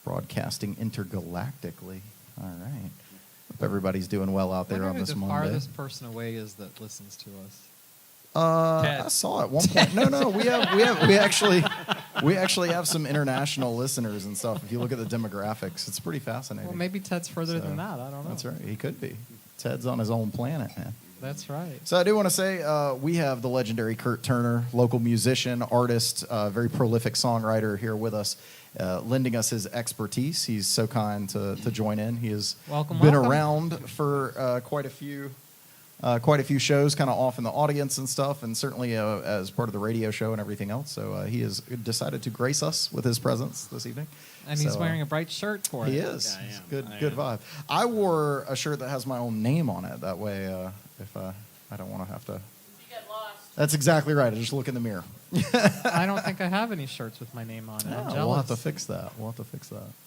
Broadcasting intergalactically. All right. Hope everybody's doing well out there on this Monday. The farthest person away is that listens to us. I saw at one point. No, we actually have some international listeners and stuff. If you look at the demographics, it's pretty fascinating. Well, maybe Ted's further than that. I don't know. That's right. He could be. Ted's on his own planet, man. That's right. So I do want to say we have the legendary Curt Turner, local musician, artist, very prolific songwriter here with us, lending us his expertise. He's so kind to join in. He has been around for quite a few shows, kind of off in the audience and stuff, and certainly as part of the radio show and everything else. So he has decided to grace us with his presence this evening. And he's wearing a bright shirt for it. He is. Good vibe. I wore a shirt that has my own name on it. That way, if I don't want to have to. You get lost. That's exactly right. I just look in the mirror. I don't think I have any shirts with my name on it. I'm jealous. We'll have to fix that.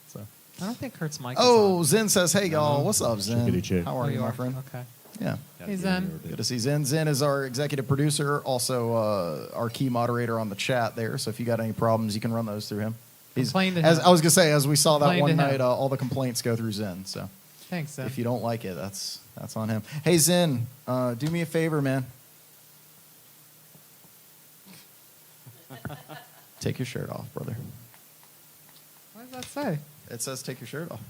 So. I don't think Kurt's mic is on. Zen says, hey, y'all. What's up, Zen? How are you, my friend? Okay. Yeah. Hey, Zen. Good to see Zen. Zen is our executive producer, also our key moderator on the chat there. So if you got any problems, you can run those through him. I was going to say, as we saw that one night, all the complaints go through Zen. So thanks, Zen. If you don't like it, that's on him. Hey, Zen, do me a favor, man. Take your shirt off, brother. What does that say? It says take your shirt off.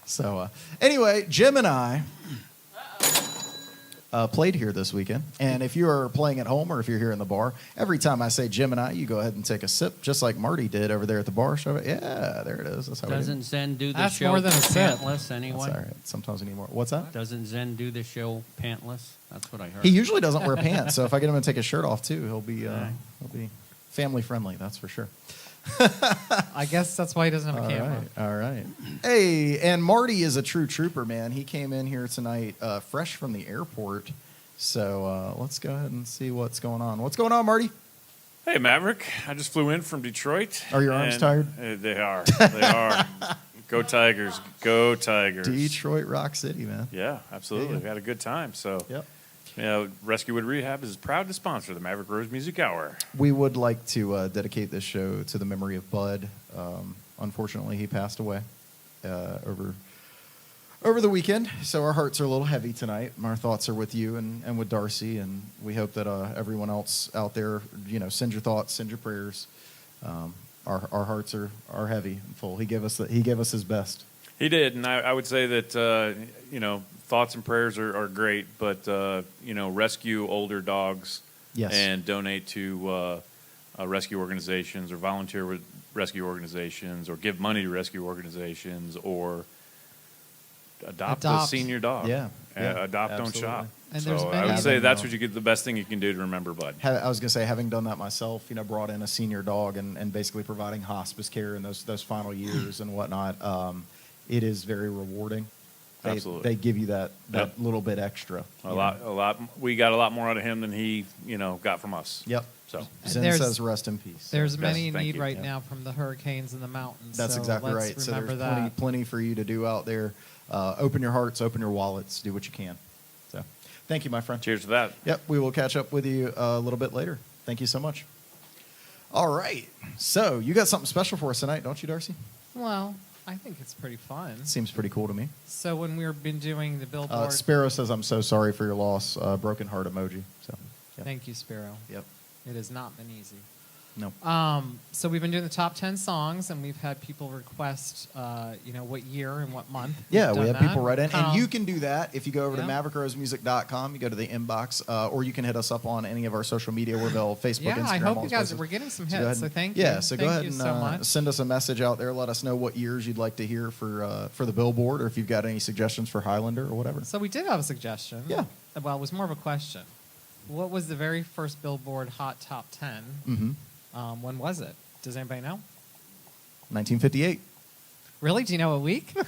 So anyway, Jim and I played here this weekend. And if you are playing at home or if you're here in the bar, every time I say Jim and I, you go ahead and take a sip, just like Marty did over there at the bar. Yeah, there it is. That's how Doesn't Zen do the show more than a sip. pantless anyway? That's all right. Sometimes we need more. What's that? Doesn't Zen do the show pantless? That's what I heard. He usually doesn't wear pants, so if I get him to take his shirt off too, he'll be family friendly. That's for sure. I guess that's why he doesn't have a camera. All right. Hey, and Marty is a true trooper, man. He came in here tonight fresh from the airport. So let's go ahead and see what's going on. What's going on, Marty? Hey, Maverick. I just flew in from Detroit. Are your arms tired? They are. They are. Go Tigers. Go Tigers. Detroit Rock City, man. Yeah, absolutely. We had a good time. So, Rescue Wood Rehab is proud to sponsor the Maverick Rose Music Hour. We would like to dedicate this show to the memory of Bud. Unfortunately, he passed away over the weekend, so our hearts are a little heavy tonight. Our thoughts are with you and with Darcy, and we hope that everyone else out there, send your thoughts, send your prayers. Our hearts are heavy and full. He gave us his best. He did, and I would say that thoughts and prayers are great, but rescue older dogs, yes, and donate to rescue organizations, or volunteer with rescue organizations, or give money to rescue organizations, or adopt a senior dog. Yeah. Adopt, absolutely. Don't shop. And so I would say that's what you get. The best thing you can do to remember Bud. I was going to say, having done that myself, brought in a senior dog and basically providing hospice care in those final years and whatnot. It is very rewarding. Absolutely. They give you that little bit extra. A lot. We got a lot more out of him than he, got from us. Yep. So Zen says rest in peace. There's many in need right now from the hurricanes in the mountains. That's exactly right. So there's plenty for you to do out there. Open your hearts, open your wallets, do what you can. So thank you, my friend. Cheers to that. Yep. We will catch up with you a little bit later. Thank you so much. All right. So you got something special for us tonight, don't you, Darcy? Well, I think it's pretty fun. Seems pretty cool to me. So when we've been doing the Billboard... Sparrow says, I'm so sorry for your loss. Broken heart emoji. So, yeah. Thank you, Sparrow. Yep. It has not been easy. No. So we've been doing the top 10 songs, and we've had people request, what year and what month. Yeah, we have people write in. And you can do that if you go over to MaverickRoseMusic.com. You go to the inbox, or you can hit us up on any of our social media. We're available, Facebook, Instagram. I hope you guys places. We're getting some hits, so thank you. Yeah, so go ahead and so send us a message out there. Let us know what years you'd like to hear for the Billboard, or if you've got any suggestions for Highlander or whatever. So we did have a suggestion. Yeah. Well, it was more of a question. What was the very first Billboard Hot Top 10? Mm-hmm. When was it? Does anybody know? 1958. Really? Do you know what week? No,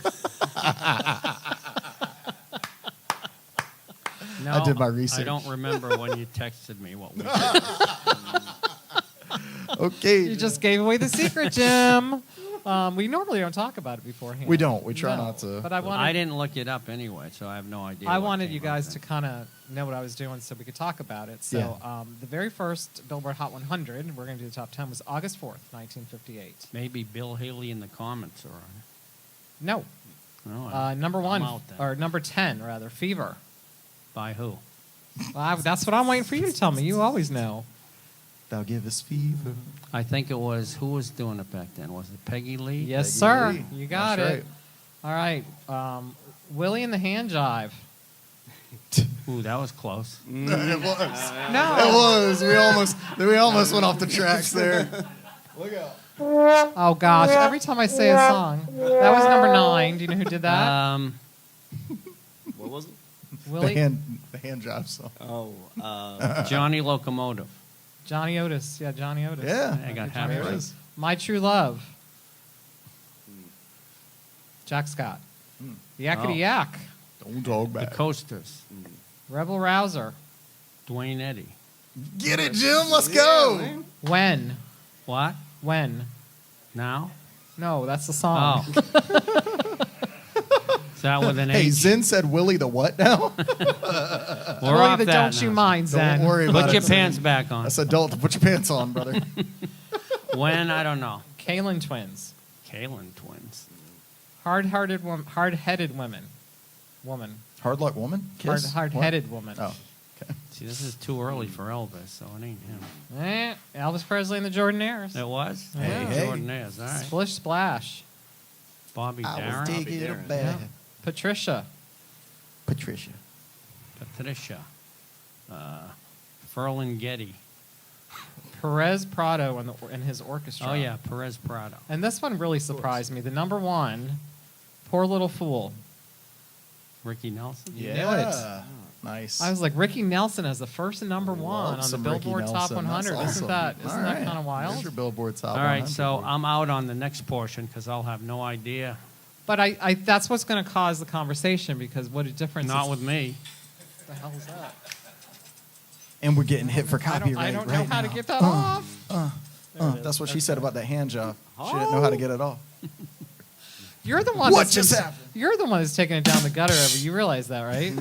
I did my research. I don't remember when you texted me what week. Okay. You just gave away the secret, Jim. We normally don't talk about it beforehand. We don't. We try No, not to. But I wanted, I didn't look it up anyway, so I have no idea. what wanted came you up guys to then. kind of know what I was doing so we could talk about it. So the very first Billboard Hot 100, we're going to do the top 10, was August 4th, 1958. Maybe Bill Haley in the comments are on it. No. No, Number I'm one, out then. or number 10, rather, Fever. By who? Well, that's what I'm waiting for you to tell me. You always know. Thou give us fever. I think it was, who was doing it back then? Was it Peggy Lee? Yes, Peggy sir. Lee. You got That's it. All right. Willie and the Hand Jive. Ooh, that was close. It was. No. It was. We almost went off the tracks there. Look out. Oh, gosh. Every time I say a song. That was number 9. Do you know who did that? What was it? Willie? The hand job song. Oh, Johnny Locomotive. Johnny Otis. Yeah, Johnny Otis. Yeah. I got Johnny half There it right. is. My True Love. Jack Scott. Yakety Oh. Yak. Don't talk The back. Coasters. Rebel Rouser. Dwayne Eddy. Get it, Jim. Let's go. When? What? When? Now? No, that's the song. Oh. Is that with an Hey, H? Zen said Willie the what now? We're Willie off the that Don't You now. Mind, Zen. Don't worry about Put it. your pants back on. I said, don't put your pants on, brother. When? I don't know. Kalen Twins. Kalen twins. Hard-headed women. Woman. Hard luck woman? Kiss? Hard-headed woman. What? Oh. Okay. See, this is too early for Elvis, so it ain't him. Elvis Presley and the Jordanaires. It was? Hey, hey. Jordanaires, all right. Splish Splash. Bobby I was Darin. taking a Darin. bath. Patricia. Patricia. Patricia. Ferlinghetti. Perez Prado and his orchestra. Oh, yeah, Perez Prado. And this one really surprised me. The number 1, Poor Little Fool. Ricky Nelson? You knew it. Nice. I was like, Ricky Nelson as the first and number 1 Love on the some Ricky Billboard Top Nelson. 100. That's Isn't awesome. that All kind of There's wild? your Billboard Top All right, 100. so I'm out on the next portion because I'll have no idea. But I that's what's going to cause the conversation because what a difference. Not is, with me. What the hell is that? And we're getting hit for I copyright don't know right how now. to get that off. That's what she said about that hand job. She didn't know how to get it off. You're the one. What that's just been- happened? You're the one that's taking it down the gutter. You realize that, right?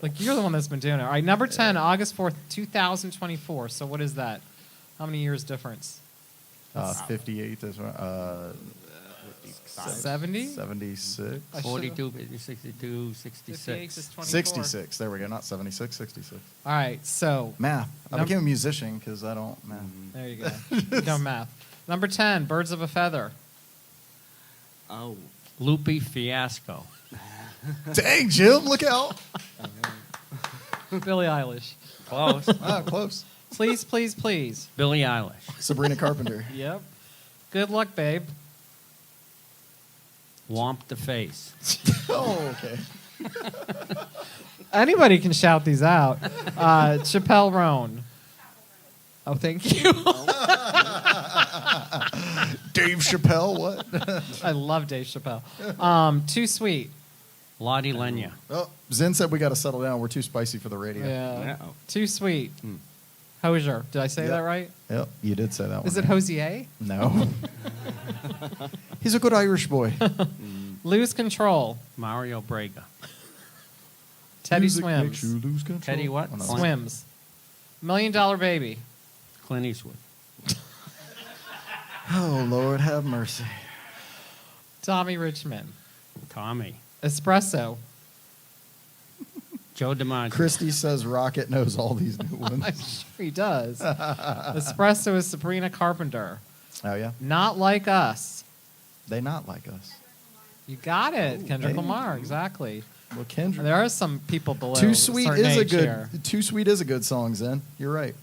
Like you're the one that's been doing it. All right, number 10, August 4th, 2024. So what is that? How many years difference? 58 is 70? 76. 42, 62, 58 66. is 24. 66. There we go. Not 76, 66. All right, so Math. I Num- became a musician because I don't math. there you go. You don't math. Number 10, Birds of a Feather. oh, Loopy Fiasco. Dang, Jim, look out. Billie Eilish. Close. Ah, close. Please, please, please. Billie Eilish. Sabrina Carpenter. Yep. Good luck, babe. Womp the Face. Oh, okay. Anybody can shout these out. Chappelle Roan. Oh, thank you. Dave Chappelle, what? I love Dave Chappelle. Too Sweet. Lottie Lenya. Oh, Zen said we got to settle down. We're too spicy for the radio. Yeah. no. Too Sweet. Hosier. Did I say Yep. that right? Yep, you did say that one. Is it right. Hosier? No. He's a good Irish boy. Lose Control. Mario Brega. Teddy Music makes Swims. you lose control. Teddy what? Oh, no. Swims. $1 Million Baby. Clint Eastwood. Oh, Lord, have mercy. Tommy Richmond. Tommy. Espresso. Joe DiMaggio. Christy says Rocket knows all these new I'm ones. sure he does. Espresso is Sabrina Carpenter. Oh, yeah? Not Like Us. They not like us. You got it. Kendrick hey. Lamar, exactly. Well, Kendrick. There are some people below. Too Sweet certain is a age good. here. Too Sweet is a good song, Zen. You're right.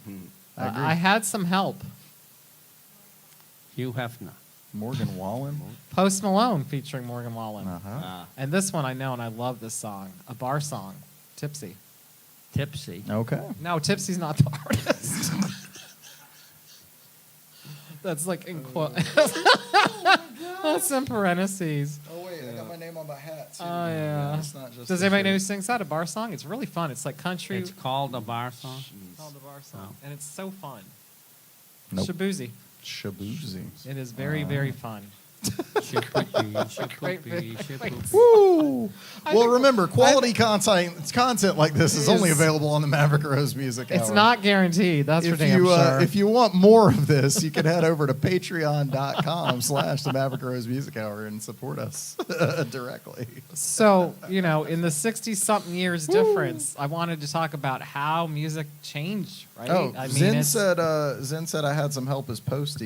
I agree. I had some help. Hugh Hefner. Morgan Wallen. Post Malone featuring Morgan Wallen. Uh-huh. And this one I know, and I love this song. A bar song. Tipsy. Tipsy. Okay. No, Tipsy's not the artist. That's like in quote. That's in parentheses. Oh wait, I got my name on my hat too. Oh, yeah. It's not just Does a anybody know who shirt. sings that? A bar song? It's really fun. It's like country. It's called a bar song. called a bar song. Oh. And it's so fun. Nope. Shabuzi. Shabuzi. It is very, very fun. Woo! I Well, think- remember, quality content like this is only Is- available on the Maverick Rose Music Hour. It's not guaranteed. That's for If damn you sure. if you want more of this, you can head over to patreon.com/the Maverick Rose Music Hour and support us directly. So, in the 60-something years difference, I wanted to talk about how music changed, right? Oh, I mean, Zen it's- said I had some help as Post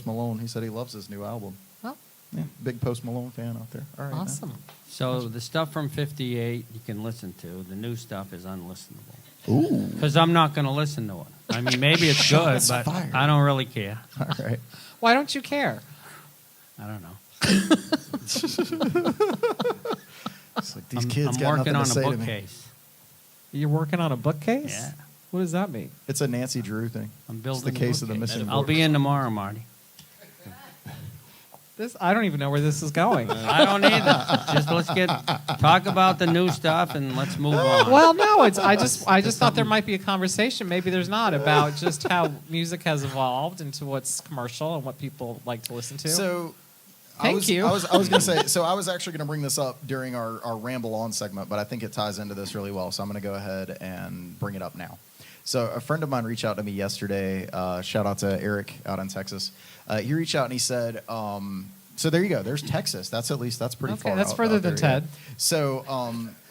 Malone. He said he loves his new album. Oh, Yeah, big Post Malone fan out there. All right, man. awesome. So the stuff from '58 you can listen to. The new stuff is unlistenable. Ooh. Because I'm not going to listen to it. I mean, maybe it's good, Shots but fired. I don't really care. All right. Why don't you care? I don't know. It's like these I'm kids got working nothing on to a say to me. bookcase. You're working on a bookcase? Yeah. What does that mean? It's a Nancy Drew thing. I'm It's building the case a of the bookcase. missing I'll books. be in tomorrow, Marty. I don't even know where this is going. I don't either. Just let's talk about the new stuff and let's move on. Well, no, I just thought there might be a conversation. Maybe there's not about just how music has evolved into what's commercial and what people like to listen to. So, Thank you. I was going to say. So I was actually going to bring this up during our ramble on segment, but I think it ties into this really well. So I'm going to go ahead and bring it up now. So a friend of mine reached out to me yesterday. Shout out to Eric out in Texas. He reached out and he said, "So there you go. There's Texas. That's pretty Okay, far. that's out further there, than yeah. Ted. So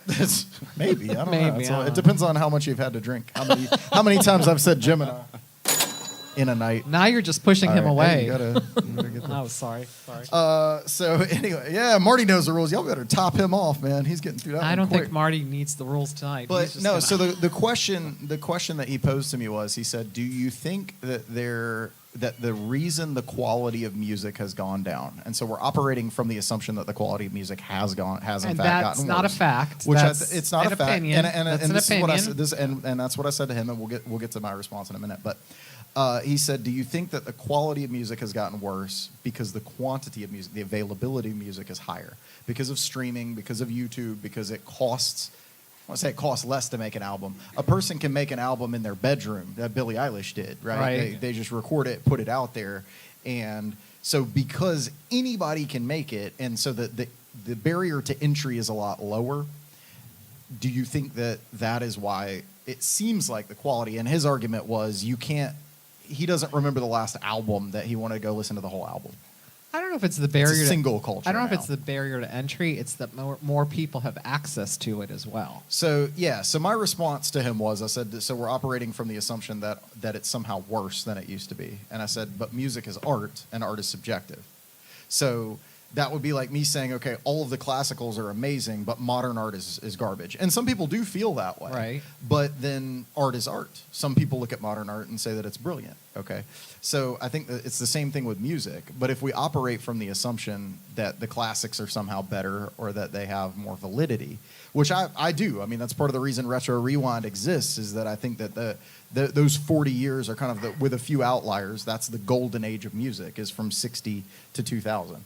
it's maybe I don't Maybe, know. I don't It know. depends on how much you've had to drink. How many times I've said Gemini in a night. Now you're just pushing him All right, hey, away. you gotta get the Oh, sorry. so anyway, yeah, Marty knows the rules. Y'all better top him off, man. He's getting through that. I one don't quick. think Marty needs the rules tonight. He's But just no. gonna- So the question that he posed to me was, he said, "Do you think that the reason the quality of music has gone down, and so we're operating from the assumption that the quality of music has in and fact that's gotten not a worse." fact. Which That's it's not an a fact, opinion. and That's and an this is what I opinion. said. And that's what I said to him, and we'll get to my response in a minute. But he said, "Do you think that the quality of music has gotten worse because the quantity of music, the availability of music is higher because of streaming, because of YouTube, because it costs?" I want to say it costs less to make an album. A person can make an album in their bedroom, that Billie Eilish did, right? Right. They just record it, put it out there, and so because anybody can make it, and so the barrier to entry is a lot lower. Do you think that is why it seems like the quality? And his argument was, you can't. He doesn't remember the last album that he wanted to go listen to the whole album. I don't know if it's the barrier. to- single culture I don't know if now. it's the barrier to entry. It's that more people have access to it as well. So yeah, so my response to him was, I said, so we're operating from the assumption that it's somehow worse than it used to be. And I said, but music is art, and art is subjective. So that would be like me saying, okay, all of the classicals are amazing, but modern art is garbage. And some people do feel that way. Right. But then art is art. Some people look at modern art and say that it's brilliant. Okay. So I think that it's the same thing with music. But if we operate from the assumption that the classics are somehow better or that they have more validity, which I do. I mean, that's part of the reason Retro Rewind exists, is that I think that those 40 years are kind of, with a few outliers, that's the golden age of music, is from 60 to 2000.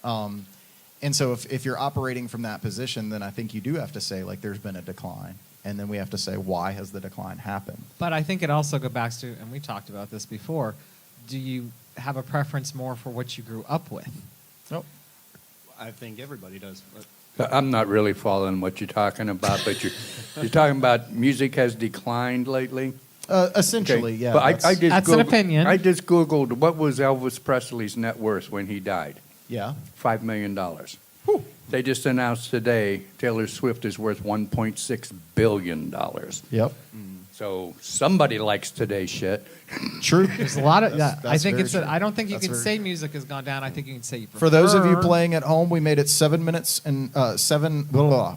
And so if you're operating from that position, then I think you do have to say, like, there's been a decline. And then we have to say, why has the decline happened? But I think it also goes back to, and we talked about this before, do you have a preference more for what you grew up with? Nope. I think everybody does. But I'm not really following what you're talking about, but you're talking about music has declined lately? Essentially, Okay, yeah. But I just That's an opinion. I just Googled what was Elvis Presley's net worth when he died. Yeah. $5 million. They just announced today Taylor Swift is worth $1.6 billion. Yep. So somebody likes today's shit. True. There's a lot of That's- that. I that's think very it's. true. I don't think you That's can very say true. music has gone down. I think you can say you prefer. For those of you playing at home, we made it 7 minutes and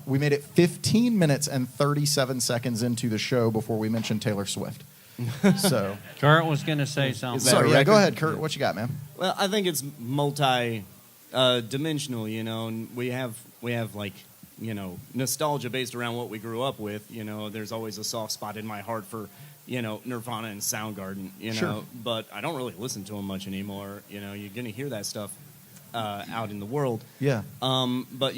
we made it 15 minutes and 37 seconds into the show before we mentioned Taylor Swift. So, Kurt was going to say something. Is that sorry, a yeah, go record? ahead, Kurt. What you got, man? well, I think it's multi-dimensional. And we have like nostalgia based around what we grew up with. There's always a soft spot in my heart for Nirvana and Soundgarden. Sure. But I don't really listen to them much anymore. You're gonna hear that stuff out in the world. Yeah. But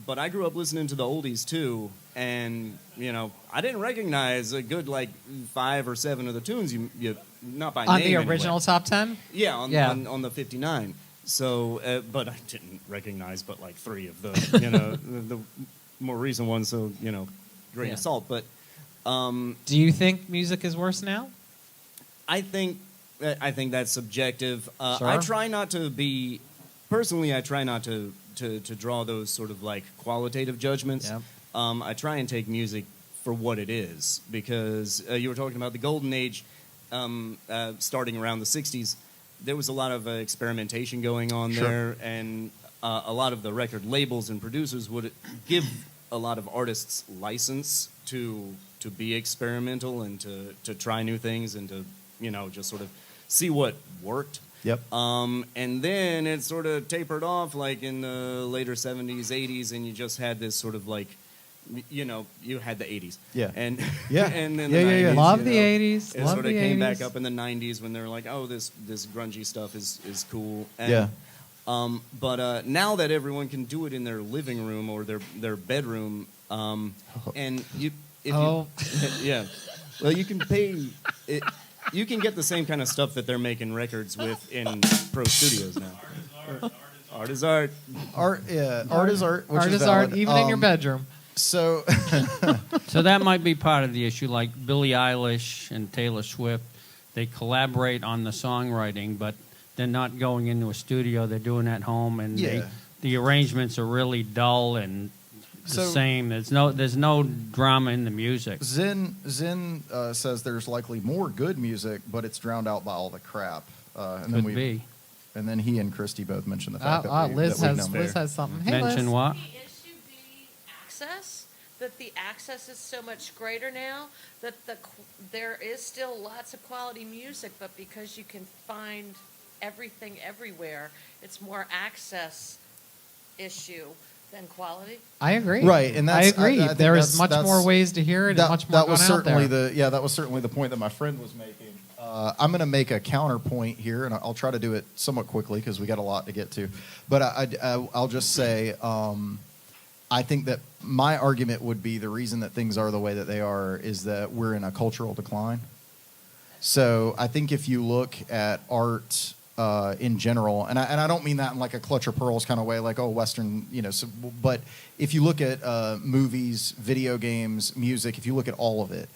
but I grew up listening to the oldies too, and I didn't recognize a good like 5 or 7 of the tunes you not by on name the anyway. original top 10. Yeah, Yeah. on the 59. So, but I didn't recognize but like 3 of the, the more recent ones. So, grain of salt. But Do you think music is worse now? I think that's subjective. Sure. I try not to be, personally, I try not to draw those sort of like qualitative judgments. Yep. I try and take music for what it is, because you were talking about the golden age starting around the 60s. There was a lot of experimentation going on there, and a lot of the record labels and producers would give a lot of artists license to be experimental and to try new things and to just sort of see what worked. Yep. And then it sort of tapered off like in the later 70s, 80s, and you just had this sort of like, you had the 80s. Yeah. And Yeah. and then Yeah, the yeah, yeah. 90s, Love the 80s. It Love sort of the came 80s. back up in the 90s when they were like, oh, this grungy stuff is cool. And, Yeah. But now that everyone can do it in their living room or their bedroom, and if Oh. yeah, well, you can pay it. You can get the same kind of stuff that they're making records with in pro studios now. Art is art. Art is art. Which Art is is art, valid. even in your bedroom. So, So that might be part of the issue. Like Billie Eilish and Taylor Swift, they collaborate on the songwriting, but they're not going into a studio. They're doing it at home, and Yeah. the arrangements are really dull and the So- same. There's no drama in the music. Zen says there's likely more good music, but it's drowned out by all the crap. And Could then be. And then he and Christy both mentioned the fact that Liz that we has know Liz has something. Hey, Mention Liz. what? The issue be access, that the access is so much greater now that there is still lots of quality music, but because you can find everything everywhere, it's more access issue than quality. I agree. Right, and I that's- agree. I think There is that's- much more ways to hear it, and much more that was going out certainly there. that was certainly the point that my friend was making. I'm going to make a counterpoint here, and I'll try to do it somewhat quickly because we got a lot to get to. But I'll just say I think that my argument would be the reason that things are the way that they are is that we're in a cultural decline. So I think if you look at art in general, and I don't mean that in like a clutch of pearls kind of way, like, oh, Western, but if you look at movies, video games, music, if you look at all of it,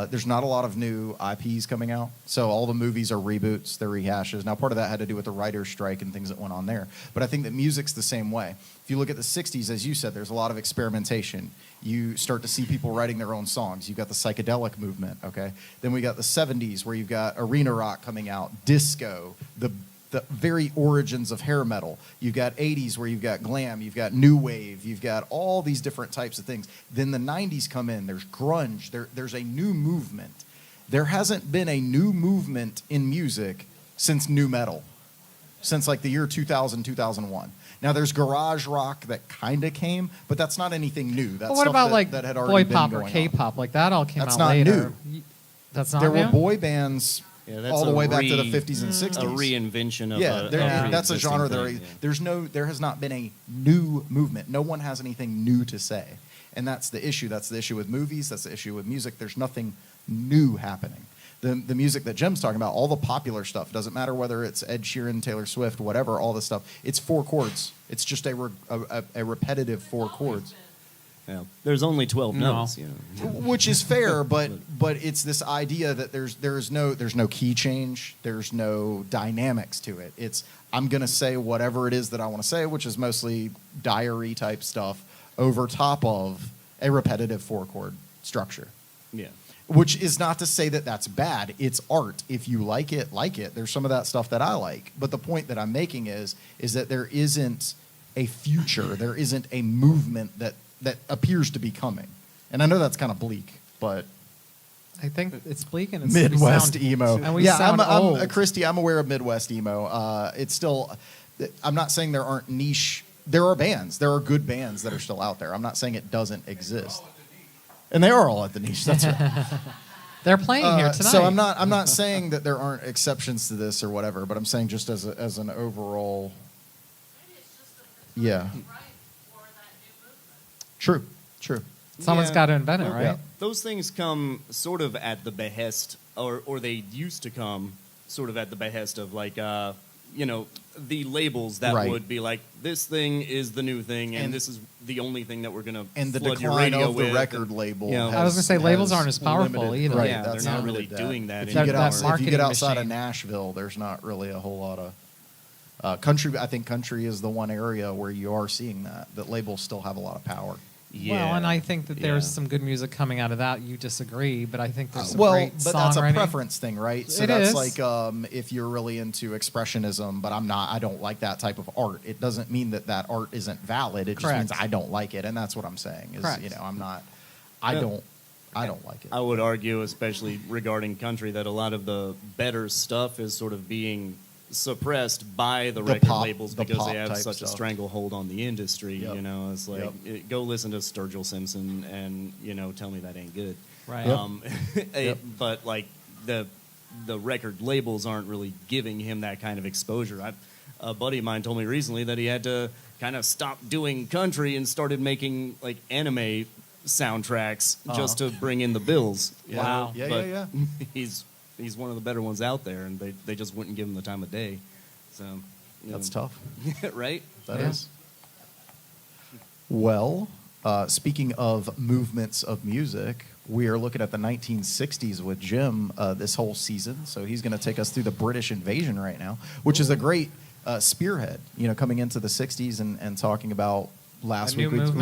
there's not a lot of new IPs coming out. So all the movies are reboots, they're rehashes. Now, part of that had to do with the writer's strike and things that went on there. But I think that music's the same way. If you look at the 60s, as you said, there's a lot of experimentation. You start to see people writing their own songs. You've got the psychedelic movement, okay? Then we got the 70s where you've got arena rock coming out, disco, the very origins of hair metal. You've got 80s where you've got glam, you've got new wave, you've got all these different types of things. Then the 90s come in, there's grunge, there's a new movement. There hasn't been a new movement in music since nu metal, since like the year 2000, 2001. Now there's garage rock that kind of came, but that's not anything new. That's But what stuff about that, like that had already boy been pop going or on. K-pop? Like that all came That's out not later. new. That's not There new. were boy bands Yeah, that's all the a way back to the 50s and 60s. A reinvention of Yeah, a that's a pre-existing genre. thing, There has not been a new movement. No one has anything new to say, and that's the issue. That's the issue with movies. That's the issue with music. There's nothing new happening. The music that Jim's talking about, all the popular stuff, doesn't matter whether it's Ed Sheeran, Taylor Swift, whatever, all this stuff. It's 4 chords. It's just a repetitive 4 chords. Yeah. There's only 12 No. notes. Which is fair, but it's this idea that there's no key change, there's no dynamics to it. It's I'm gonna say whatever it is that I want to say, which is mostly diary type stuff, over top of a repetitive 4-chord structure. Yeah. Which is not to say that that's bad. It's art. If you like it, like it. There's some of that stuff that I like. But the point that I'm making is that there isn't a future. There isn't a movement that appears to be coming. And I know that's kind of bleak, but I think it's bleak and it's Midwest we sound, emo. And we yeah, sound old. I'm Christy. I'm aware of Midwest emo. It's still. I'm not saying there aren't niche. There are bands. There are good bands that are still out there. I'm not saying it doesn't exist. And they are all at the niche. That's right. They're playing here tonight. So I'm not saying that there aren't exceptions to this or whatever, but I'm saying just as an overall. Maybe it's just that the time Yeah. is right for that new movement. True. Someone's Yeah. got to invent it, right? Yeah. Those things come sort of at the behest, or they used to come sort of at the behest of like the labels that Right. would be like, this thing is the new thing, and And- this is the only thing that we're going to And the flood your decline radio of the with. record label. you know, I was gonna say, labels has aren't as powerful limited- either. Right, Yeah, that's they're not limited really that. doing that If you, anymore. get That if you marketing get outside of machine. Nashville, there's not really a whole lot of country. I think country is the one area where you are seeing that labels still have a lot of power. Well, and I think that there's yeah. some good music coming out of that. You disagree, but I think there's some Well, great but that's a songwriting. preference thing, right? So It that's is. like if you're really into expressionism, but I'm not. I don't like that type of art. It doesn't mean that art isn't valid. It Correct. just means I don't like it, and that's what I'm saying. Is Correct. I'm not. I Yeah. don't like it. I would argue, especially regarding country, that a lot of the better stuff is sort of being suppressed by the record pop- labels the because pop they have type such a stuff. stranglehold on the industry. Yep. It's like, Yep. go listen to Sturgill Simpson and, tell me that ain't good. Right. Yep. But, like, the record labels aren't really giving him that kind of exposure. A buddy of mine told me recently that he had to kind of stop doing country and started making, like, anime soundtracks just to bring in the bills. you Wow. know? Yeah, But yeah. he's one of the better ones out there, and they just wouldn't give him the time of day. So That's tough. right? That Yeah. is. Well, speaking of movements of music, we are looking at the 1960s with Jim this whole season. So he's going to take us through the British invasion right now, which is a great spearhead. Coming into the 60s and talking about last A new week. movement?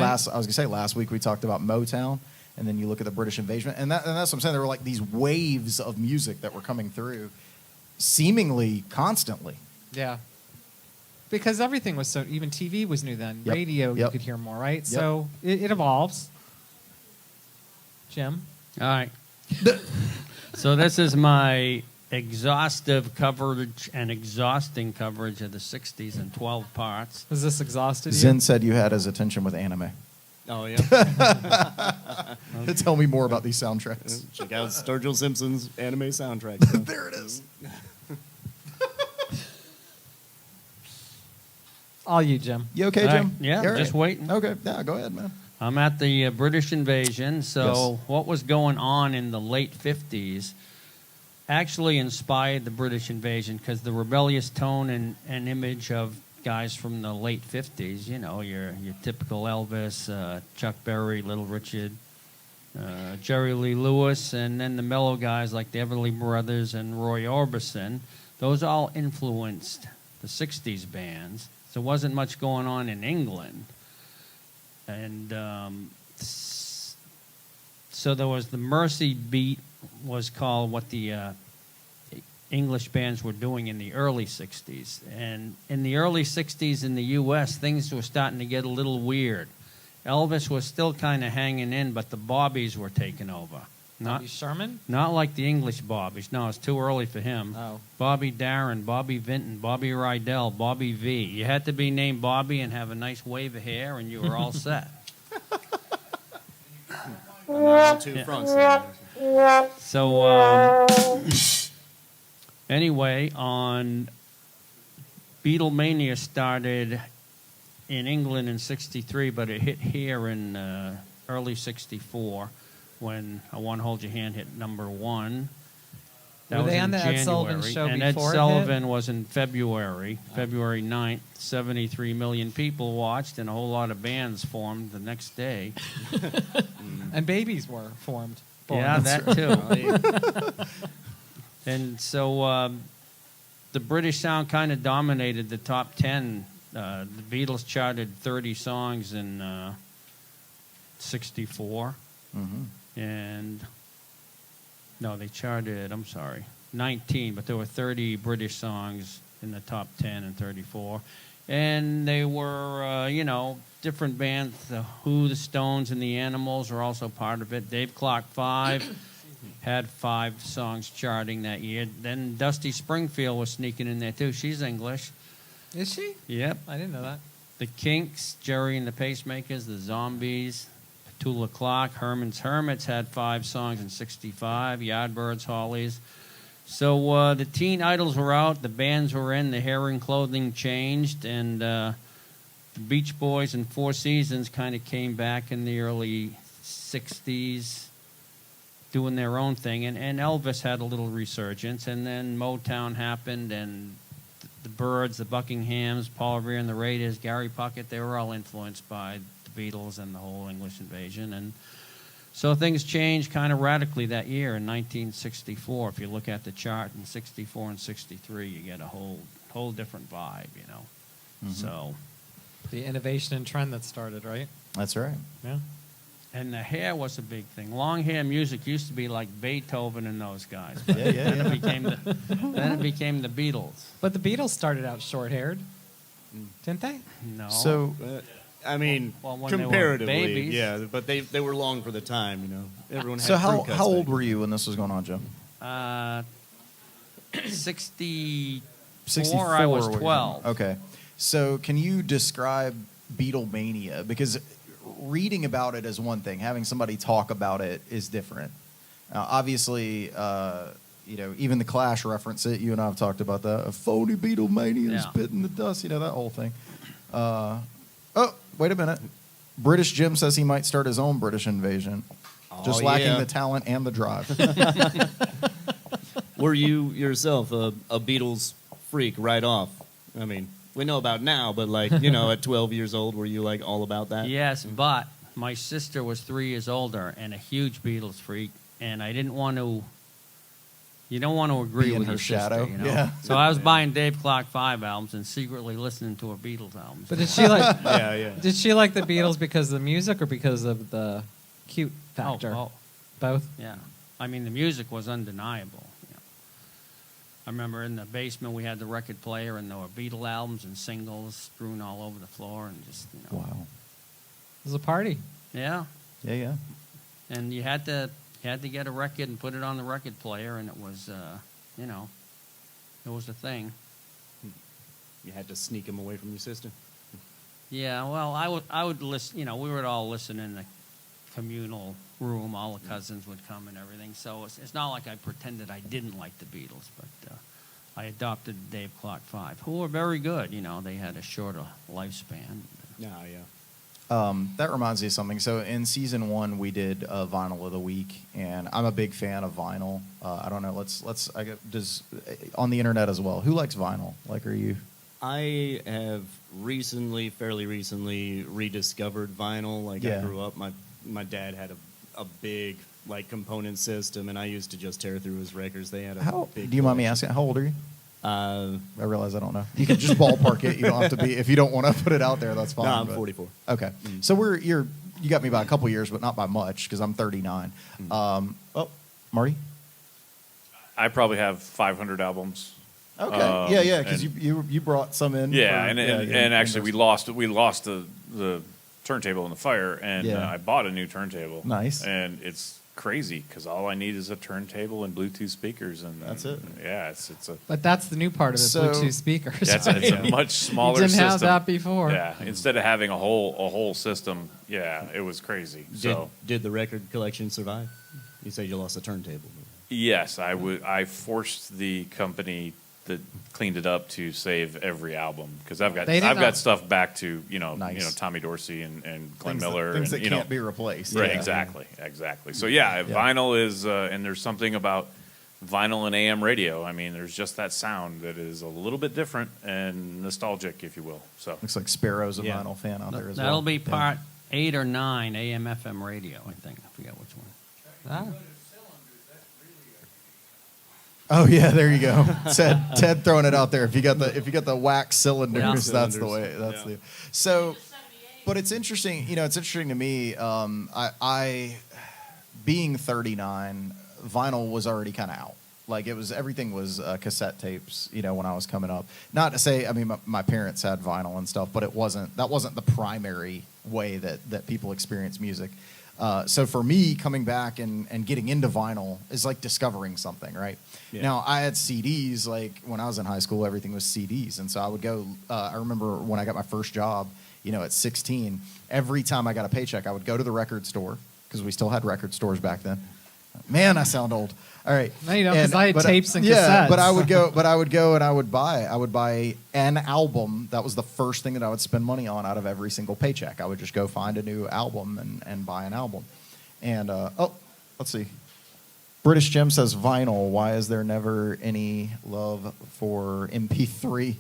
Last week we talked about Motown. And then you look at the British invasion, and that's what I'm saying. There were like these waves of music that were coming through, seemingly constantly. Yeah. Because everything was so, even TV was new then. Yep. Radio, you Yep. could hear more, right? So it evolves. Jim? All right. So this is my exhaustive coverage and exhausting coverage of the 60s in 12 parts. Was this exhausted? Zen said you had his attention with anime. Oh yeah. Tell me more about these soundtracks. Check out Sturgill Simpson's anime soundtrack. So. There it is. All you, Jim. You okay, All right. Jim? Yeah, You all just waiting. Okay, yeah, go ahead, man. I'm at the British invasion. So what was going on in the late 50s actually inspired the British invasion because the rebellious tone and image of guys from the late 50s, your typical Elvis, Chuck Berry, Little Richard, Jerry Lee Lewis, and then the mellow guys like the Everly Brothers and Roy Orbison, those all influenced the 60s bands. So there wasn't much going on in England. And so there was the Mercy beat was called what the English bands were doing in the early 60s. And in the early 60s in the U.S., things were starting to get a little weird. Elvis was still kind of hanging in, but the Bobbies were taking over. Bobby Sherman? Not like the English Bobbies. No, it's too early for him. Oh. Bobby Darin, Bobby Vinton, Bobby Rydell, Bobby V. You had to be named Bobby and have a nice wave of hair, and you were all set. Two fronts. There. So, anyway, Beatlemania started in England in '63, but it hit here in early '64 when I Want to Hold Your Hand hit #1. That Were was they in on the Ed Sullivan January, show and Ed before it hit? Sullivan was in February 9th. 73 million people watched, and a whole lot of bands formed the next day. And babies were formed. Born. Yeah, that too. And so the British sound kind of dominated the top 10. The Beatles charted 30 songs in '64. And no, they charted, 19, but there were 30 British songs in the top 10 and 34. And they were, different bands. The Who, the Stones, and the Animals were also part of it. Dave Clark 5 had 5 songs charting that year. Then Dusty Springfield was sneaking in there, too. She's English. Is she? Yep. I didn't know that. The Kinks, Jerry and the Pacemakers, the Zombies, Petula Clark, Herman's Hermits had 5 songs in '65, Yardbirds, Hollies. So the teen idols were out, the bands were in, the hair and clothing changed, and the Beach Boys and Four Seasons kind of came back in the early '60s doing their own thing, and Elvis had a little resurgence, and then Motown happened, and the Byrds, the Buckinghams, Paul Revere and the Raiders, Gary Puckett, they were all influenced by the Beatles and the whole English Invasion. And so things changed kind of radically that year in 1964. If you look at the chart in 64 and 63, you get a whole different vibe, you know. Mm-hmm. So, The innovation and trend that started, right? That's right. Yeah. and the hair was a big thing. Long hair music used to be like Beethoven and those guys. But Yeah, yeah, then yeah. it became the Beatles. But the Beatles started out short-haired, didn't they? No. So I mean, Well, when they were comparatively, babies. yeah, but they were long for the time, you know. Everyone had so how crew cuts how old back were you when this was going on, Jim? 64, 64 I was were you? 12. Okay. So can you describe Beatlemania? Because reading about it is one thing. Having somebody talk about it is different. Obviously, you know, even the Clash reference it. You and I have talked about that. A phony Beatlemania is Yeah. spitting the dust. You know, that whole thing. Oh, wait a minute. British Jim says he might start his own British invasion. Just lacking yeah. the talent and the drive. Were you yourself a Beatles freak right off? I mean, we know about now, but like, you know, at 12 years old, were you like all about that? Yes, but my sister was 3 years older and a huge Beatles freak, and I didn't want to. You don't want to agree Be in with her your shadow, sister, you know. yeah. So I was buying Dave Clark 5 albums and secretly listening to her Beatles albums. But did she like? Yeah, yeah. Did she like the Beatles because of the music or because of the cute factor? Oh, Both. yeah. I mean, the music was undeniable. You know. I remember in the basement we had the record player and there were Beatle albums and singles strewn all over the floor and just, you know. Wow. It was a party. Yeah. Yeah, yeah. And you had to get a record and put it on the record player, and it was, you know, it was a thing. You had to sneak them away from your sister? Yeah, well, I would listen. You know, we would all listen in the communal room. All the cousins would come and everything. So it's not like I pretended I didn't like the Beatles, but I adopted Dave Clark 5, who were very good. You know, they had a shorter lifespan. No, yeah. That reminds me of something. So in season 1, we did Vinyl of the Week, and I'm a big fan of vinyl. I don't know. Does on the internet as well. Who likes vinyl? Like, are you? I have fairly recently rediscovered vinyl. Like, Yeah. I grew up, my dad had a big, like, component system, and I used to just tear through his records. They had a How? big Do you mind me collection. asking? How old are you? Uh, I realize I don't know. You can just ballpark it. You don't have to be. If you don't want to put it out there, that's fine. no, I'm but- 44. Okay. So you got me by a couple years, but not by much because I'm 39. Marty. I probably have 500 albums. Okay. Yeah. Because and- you brought some in. Yeah, for- and actually we lost the turntable in the fire, and Yeah. I bought a new turntable. Nice. And it's crazy because all I need is a turntable and Bluetooth speakers, and That's it. Yeah, it's a But that's the new part of it, So- Bluetooth speakers. it's right? a much smaller You didn't system. have that before. Yeah, instead of having a whole system, yeah, it was crazy. So Did the record collection survive? You said you lost a turntable. yes, I forced the company that cleaned it up to save every album because I've They did got not- stuff back to Nice. Tommy Dorsey and Glenn things Miller things and that can't be replaced. Right, Yeah. exactly. So yeah, vinyl is, and there's something about vinyl and AM radio. I mean, there's just that sound that is a little bit different and nostalgic, if you will. So Looks like Sparrow's a Yeah. vinyl fan out there as well. That'll be Yeah. part 8 or 9 AM/FM radio, I think. I forget which one. Ah. Oh yeah, there you go. Ted throwing it out there. If you got the wax cylinders, Yeah. that's the way. So. 78. But it's interesting, it's interesting to me. I being 39, vinyl was already kind of out. Like everything was cassette tapes, when I was coming up. Not to say, I mean, my parents had vinyl and stuff, but that wasn't the primary way that people experience music. So for me, coming back and getting into vinyl is like discovering something, right? Yeah. Now, I had CDs, like when I was in high school, everything was CDs. And so I would go, I remember when I got my first job, at 16, every time I got a paycheck, I would go to the record store, because we still had record stores back then. Man, I sound old. All right. No, you don't, 'cause I had tapes and yeah, cassettes. but I would go and I would buy an album. That was the first thing that I would spend money on out of every single paycheck. I would just go find a new album and buy an album. And let's see. British Jim says vinyl. Why is there never any love for MP3?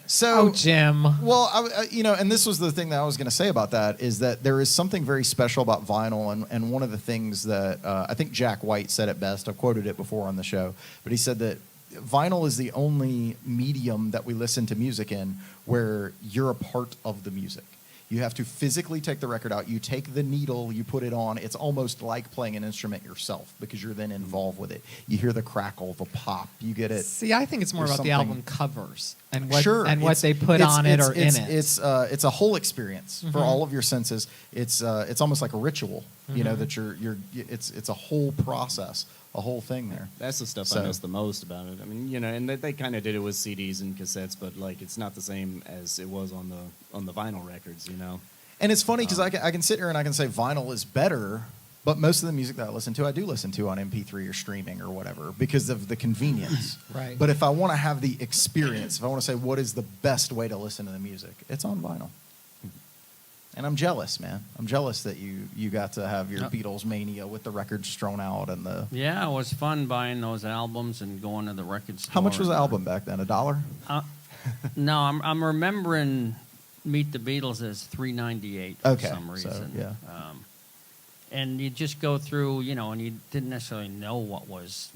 So, Oh, Jim. well, and this was the thing that I was going to say about that is that there is something very special about vinyl, and one of the things that I think Jack White said it best. I've quoted it before on the show, but he said that vinyl is the only medium that we listen to music in where you're a part of the music. You have to physically take the record out. You take the needle, you put it on. It's almost like playing an instrument yourself because you're then involved with it. You hear the crackle, the pop. You get it. See, I think it's more There's about the something- album covers and what Sure, and what it's- they put it's- on it it's- or it's- in it. It's a whole experience for all of your senses. It's almost like a ritual. You know that it's a whole process, a whole thing there. That's the stuff So- I miss the most about it. I mean, and they kind of did it with CDs and cassettes, but like it's not the same as it was on the vinyl records. And it's funny because I can sit here and I can say vinyl is better, but most of the music that I do listen to on MP3 or streaming or whatever because of the convenience. Right. But if I want to have the experience, if I want to say what is the best way to listen to the music, it's on vinyl. And I'm jealous, man. I'm jealous that you got to have your Beatles mania with the records strewn out and the. Yeah, it was fun buying those albums and going to the record store. How much was the album back then? $1? No, I'm remembering Meet the Beatles as $3.98 Okay, for some reason. so, yeah. And you just go through, and you didn't necessarily know what was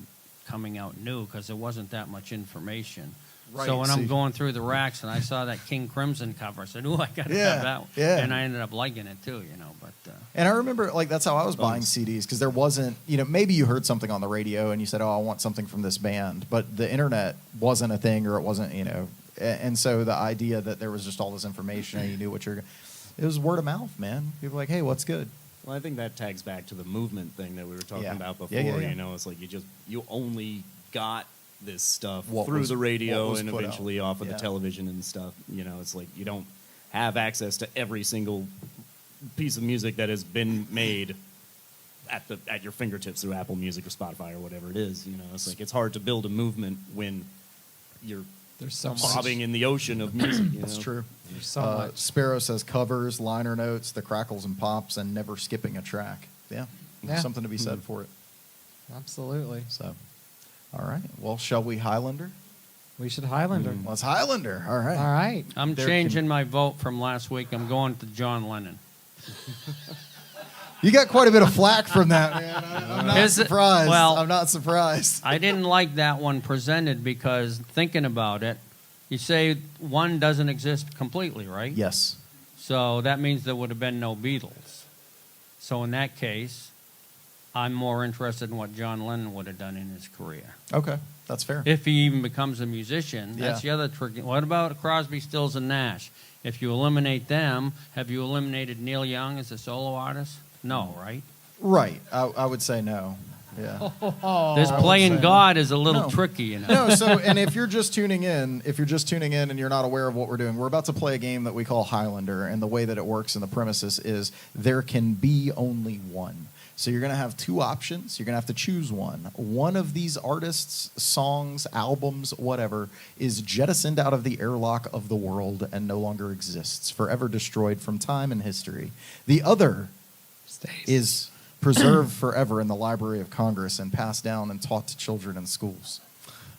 coming out new because there wasn't that much information. Right, So when see. I'm going through the racks and I saw that King Crimson cover, I said, "Ooh, I got to Yeah, have that one." yeah. And I ended up liking it too, But And I remember, that's how I was buying CDs because there wasn't, maybe you heard something on the radio and you said, "Oh, I want something from this band," but the internet wasn't a thing, or it wasn't, and so the idea that there was just all this information and you knew it was word of mouth, man. People were like, "Hey, what's good?" Well, I think that tags back to the movement thing that we were talking Yeah. about before. Yeah. It's like you only got this stuff What through was- the what radio was and put eventually out. off of Yeah. the television and stuff. It's like you don't have access to every single piece of music that has been made at your fingertips through Apple Music or Spotify or whatever it is. It's like it's hard to build a movement when you're There's so much. bobbing in the ocean of music. That's true. There's so much. Sparrow says covers, liner notes, the crackles and pops, and never skipping a track. Yeah, Yeah. something to be said for it. Absolutely. So, all right. Well, shall we Highlander? We should Highlander. Let's Highlander. All right. All right. I'm There changing my vote from last week. I'm going to John Lennon. You got quite a bit of flack from that, man. I'm not Is it- surprised. well- I'm not surprised. I didn't like that one presented because thinking about it, you say one doesn't exist completely, right? Yes. So that means there would have been no Beatles. So in that case, I'm more interested in what John Lennon would have done in his career. Okay. That's fair. If he even becomes a musician, that's Yeah. the other tricky. What about Crosby, Stills, and Nash? If you eliminate them, have you eliminated Neil Young as a solo artist? No, right? Right. I would say no. Yeah. This I would playing say God is a little no. tricky, No, so and if you're just tuning in and you're not aware of what we're doing, we're about to play a game that we call Highlander, and the way that it works in the premises is there can be only one. So you're going to have two options. You're going to have to choose one. One of these artists, songs, albums, whatever, is jettisoned out of the airlock of the world and no longer exists, forever destroyed from time and history. The other is preserved forever in the Library of Congress and passed down and taught to children in schools.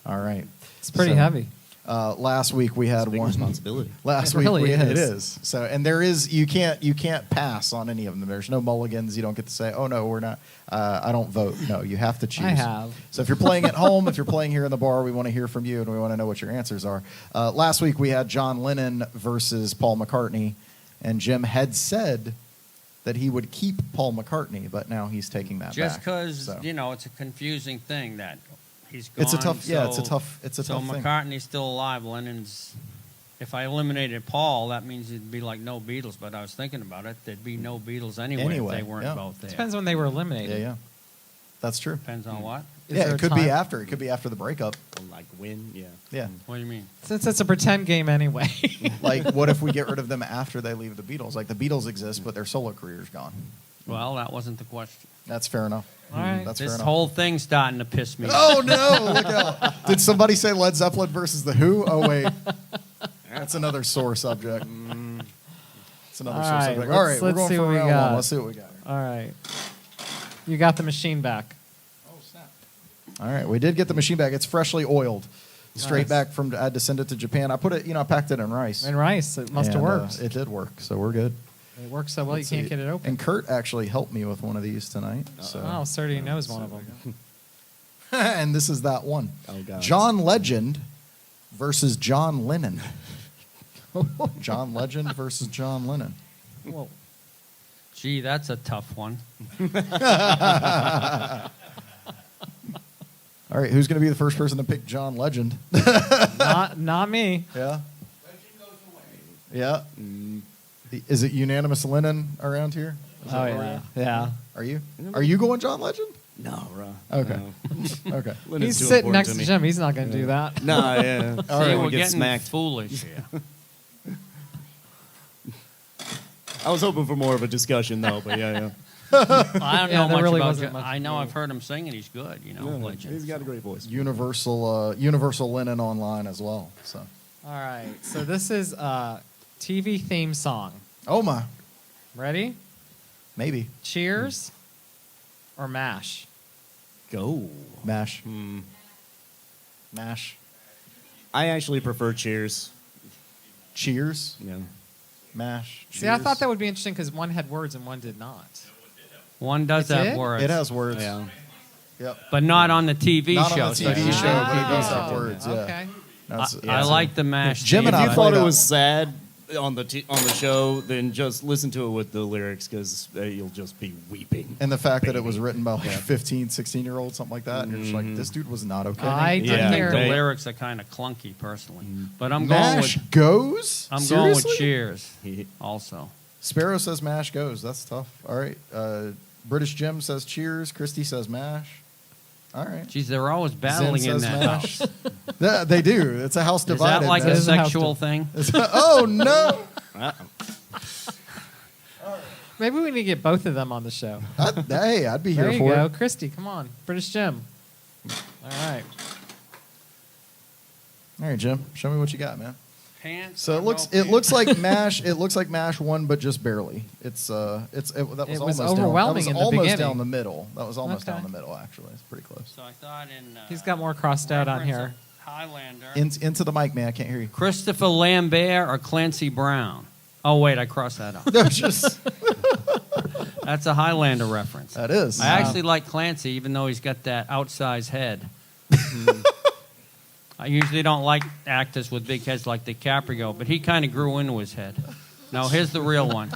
All right. It's pretty heavy. Last week we had It's a big one responsibility. Last It week really it is. is. So and there is you can't pass on any of them. There's no mulligans. You don't get to say, "Oh no, we're not. I don't vote." No, you have to choose. I have. So if you're playing at home, if you're playing here in the bar, we want to hear from you and we want to know what your answers are. Last week we had John Lennon versus Paul McCartney, and Jim had said that he would keep Paul McCartney, but now he's taking that Just back. because, So, it's a confusing thing that he's gone. it's a tough. Yeah, it's a so- tough. It's a So tough thing. McCartney's still alive. Lennon's. If I eliminated Paul, that means it'd be like no Beatles. But I was thinking about it. There'd be no Beatles anyway, Anyway, if they weren't yeah. both there. Depends when they were eliminated. Yeah. That's true. Depends on what? Is Yeah, there it a could be time? after. It could be after the breakup. Like win, yeah. Yeah. What do you mean? Since it's a pretend game anyway. Like, what if we get rid of them after they leave the Beatles? Like, the Beatles exist, but their solo career's gone. Well, that wasn't the question. That's fair enough. All right. That's fair This enough. whole thing's starting to piss me off. Oh, no. Look out. Did somebody say Led Zeppelin versus The Who? Oh, wait. That's another sore subject. It's another All sore right, subject. All right, we're let's going see for what we round got. one. Let's see what we got. All right. You got the machine back. All right, we did get the machine back. It's freshly oiled. Straight back from, I had to send it to Japan. I put it, I packed it in rice. And rice. It must have And, worked. It did work, so we're good. It works so well Let's you can't see. get it open. And Curt actually helped me with one of these tonight. So. Oh, Serty knows one of them. And this is that one. Oh, God. John Legend versus John Lennon. John Legend versus John Lennon. Whoa. Gee, that's a tough one. All right, who's going to be the first person to pick John Legend? Not me. Yeah. Yeah. Is it unanimous Lennon around here? Is Oh that where yeah, we are? yeah. Are you? Are you going John Legend? No, bro. Okay. No. Okay. Lennon's He's too sitting important next to me. Jim. He's not going to do that. No, yeah. All See, right, we're we get getting smacked. foolish here. I was hoping for more of a discussion, though, but yeah. I don't Yeah, know there much really about wasn't John. much I know to I've heard him sing, and he's good. Legend. He's got a great voice. Universal Lennon online as well. So. All right. So this is a TV theme song. Oh my. Ready? Maybe. Cheers or MASH? Go. Mash. Mash. I actually prefer Cheers. Cheers. Yeah. Mash. See, I Cheers. thought that would be interesting because one had words and one did not. One does It have did? words. It has words. Yeah. Yep. but not on the TV Not show. on the so TV it's show, not but it does TV. have words. Yeah. Okay. That's, I like the mash. Jim and If I you played thought it that was one. sad on the show, then just listen to it with the lyrics because you'll just be weeping. And the fact that it was written by like 15, 16-year-olds, something like that. And you're just like, this dude was not okay. I I did Yeah. hear. think the They- lyrics are kind of clunky, personally. But I'm going Mash with goes? I'm Seriously? going with Cheers. Also, Sparrow says Mash goes. That's tough. All right. British Jim says Cheers. Christy says Mash. All right. geez, they're always battling Zen in says that Mash. house. Yeah, they do. It's a house Is divided. that like man. a It's a house sexual thing? Oh, no. Maybe we need to get both of them on the show. I'd be There here you for go. it. Christy, come on. British Jim. All right. All right, Jim. Show me what you got, man. Pants. So or it looks no it looks like Mash. It looks like Mash won, but just barely. That was It was almost overwhelming down, in that the was almost beginning. down the middle. That was almost Okay. down the middle. Actually, it's pretty close. So I thought in. He's got more crossed out on reference here. of Highlander. Into the mic, man. I can't hear you. Christopher Lambert or Clancy Brown. Oh wait, I crossed that off. No, just That's a Highlander reference. that is. I actually like Clancy, even though he's got that outsized head. I usually don't like actors with big heads like DiCaprio, but he kind of grew into his head. No, here's the real one.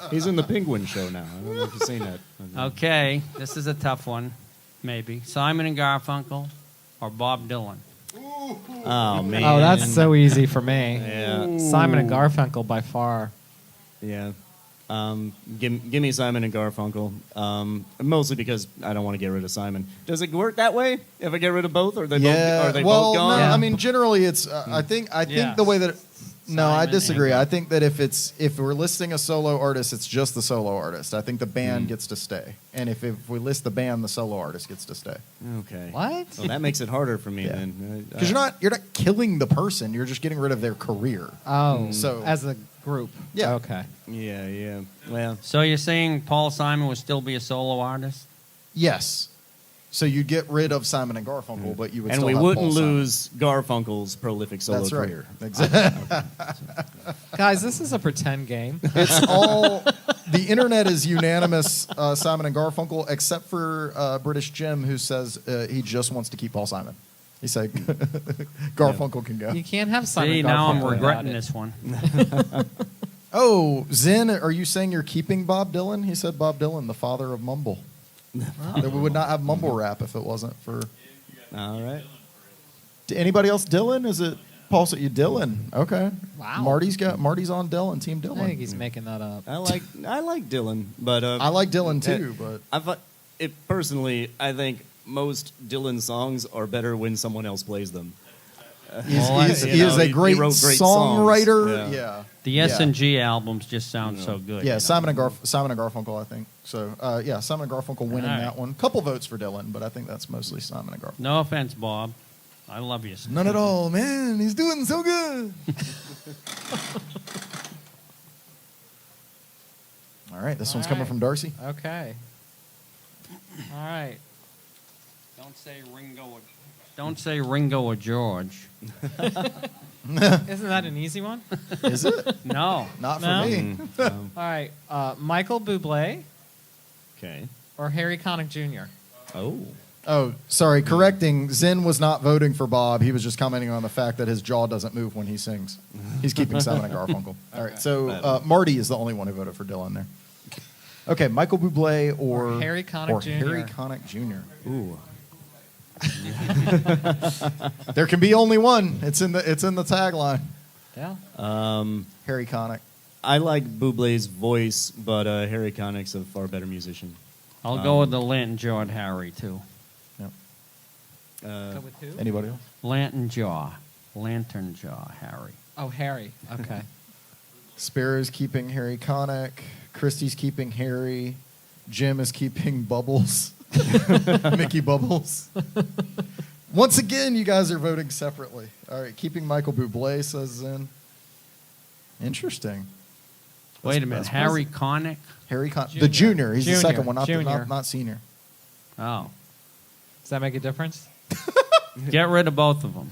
He's in the Penguin show now. I don't know if you've seen that. Okay, this is a tough one, maybe. Simon and Garfunkel or Bob Dylan? Oh, man. Oh, that's so easy for me. Yeah. Simon and Garfunkel by far. Yeah. Give me Simon and Garfunkel. Mostly because I don't want to get rid of Simon. Does it work that way? If I get rid of both, or are they well, both gone? no, Yeah. I mean, generally, it's. I think Yeah. the way that. No, I Simon disagree. and- I think that if we're listing a solo artist, it's just the solo artist. I think the band gets to stay, and if we list the band, the solo artist gets to stay. Okay. What? Well, that makes it harder for me Yeah. then. Because you're not killing the person. You're just getting rid of their career. Oh, So- as a group. Yeah. Okay. Yeah. Well, So you're saying Paul Simon would still be a solo artist? Yes. So you get rid of Simon and Garfunkel, but you would and still we have wouldn't Paul Simon. lose Garfunkel's prolific solo That's right. career. Exactly. Guys, this is a pretend game. It's all the internet is unanimous. Simon and Garfunkel, except for British Jim, who says he just wants to keep Paul Simon. He said Garfunkel can go. You can't have Simon See, Garfunkel now I'm without regretting it. this one. Oh, Zen, are you saying you're keeping Bob Dylan? He said Bob Dylan, the father of mumble. That we would not have mumble rap if it wasn't for. All right. Anybody else Dylan? Is it Paul? So you Dylan? Okay. Wow. Marty's on Dylan. Team Dylan. I think he's making that up. I like Dylan, but I like Dylan too, but personally, I think most Dylan songs are better when someone else plays them. he you is know, a he great wrote great songwriter. songs. Yeah. The S&G albums just sound so good. Yeah, you know? Simon and Garfunkel, I think. So, yeah, Simon and Garfunkel winning All right. that one. Couple votes for Dylan, but I think that's mostly Simon and Garfunkel. No offense, Bob. I love you. None at all, man. He's doing so good. All right, this All one's coming right. from Darcy. Okay. All right. Don't say Ringo. Don't say Ringo or George. Isn't that an easy one? Is it? No. Not for No? me. All right. Michael Bublé Okay. or Harry Connick Jr.? Oh. Oh, sorry. Correcting. Zen was not voting for Bob. He was just commenting on the fact that his jaw doesn't move when he sings. He's keeping Simon and Garfunkel. All right. So Marty is the only one who voted for Dylan there. Okay, Michael Bublé or Harry Connick Jr. Harry Connick Jr. Ooh. There can be only one. It's in the tagline. Yeah. Harry Connick. I like Bublé's voice, but Harry Connick's a far better musician. I'll go with the Lantern Jawed Harry, too. Yep. Go with who? Anybody else? Lantern Jaw Harry. Oh, Harry. Okay. Sparrow's keeping Harry Connick. Christy's keeping Harry. Jim is keeping Bubbles. Mickey Bubbles. Once again, you guys are voting separately. All right, keeping Michael Bublé, says Zen. Interesting. Wait a minute. That's Harry Connick? Harry Connick. Junior. The junior. He's the Junior. second one, not Junior. not senior. Oh. Does that make a difference? Get rid of both of them.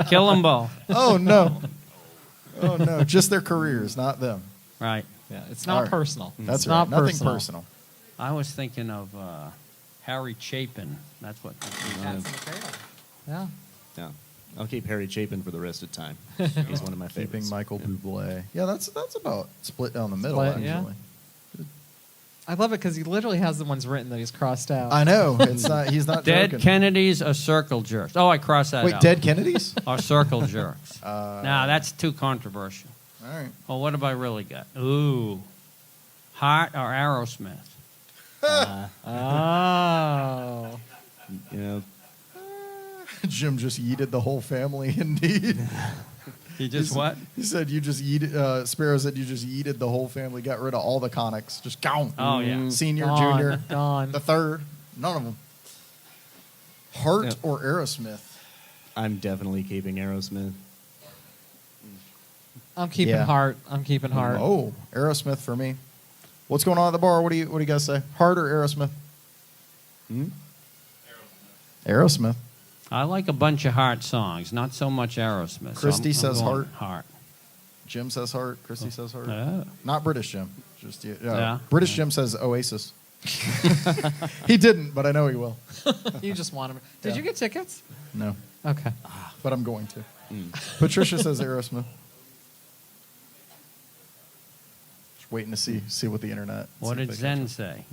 Kill them both. Oh, no. Oh, no. Just their careers, not them. Right. Yeah. It's All not right. personal. That's it's right. not Nothing personal. I was thinking of Harry Chapin. That's what. Cats in the Cradle. Yeah. Yeah. I'll keep Harry Chapin for the rest of the time. He's one of my favorites. Keeping Michael Bublé. Yeah, that's about split down the middle, Split, actually. yeah. I love it because he literally has the ones written that he's crossed out. I know. It's not. He's not Dead joking. Kennedys are circle jerks. Oh, I crossed that Wait, out. dead Kennedys? Are circle jerks. Nah, that's too controversial. All right. Well, what have I really got? Ooh. Heart or Aerosmith? Oh. You know, Jim just yeeted the whole family, indeed. He just what? He said you just yeeted, Sparrow said you just yeeted the whole family, got rid of all the Connicks. Just gone. Oh, yeah. Senior, Gone, junior, gone. the third. None of them. Heart Yeah. or Aerosmith? I'm definitely keeping Aerosmith. I'm keeping Yeah. Heart. I'm keeping Heart. Oh, Aerosmith for me. What's going on at the bar? What do you guys say? Heart or Aerosmith? Aerosmith. I like a bunch of Heart songs, not so much Aerosmith. so Christy I'm says going Heart. Heart. Jim says Heart. Christy says Heart. Oh. Not British Jim. Just Yeah. British Jim says Oasis. He didn't, but I know he will. You just want him. Did you get tickets? No, Okay. but I'm going to. Patricia says Aerosmith. Just waiting to see what the internet. What see if did they Zen catch say?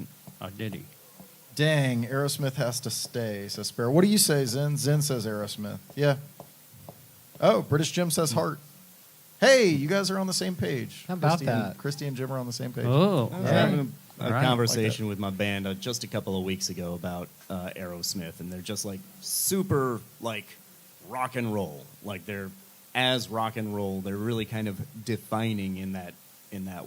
Or did he? it. Dang, Aerosmith has to stay, says Sparrow. What do you say, Zen? Zen says Aerosmith. Yeah. Oh, British Jim says Heart. Hey, you guys are on the same page. How about Christy that? And, Christy and Jim are on the same page. Oh. I was Yeah. having a All right. conversation with my band just a couple of weeks ago about Aerosmith, and they're just like super like rock and roll. Like they're as rock and roll. They're really kind of defining in that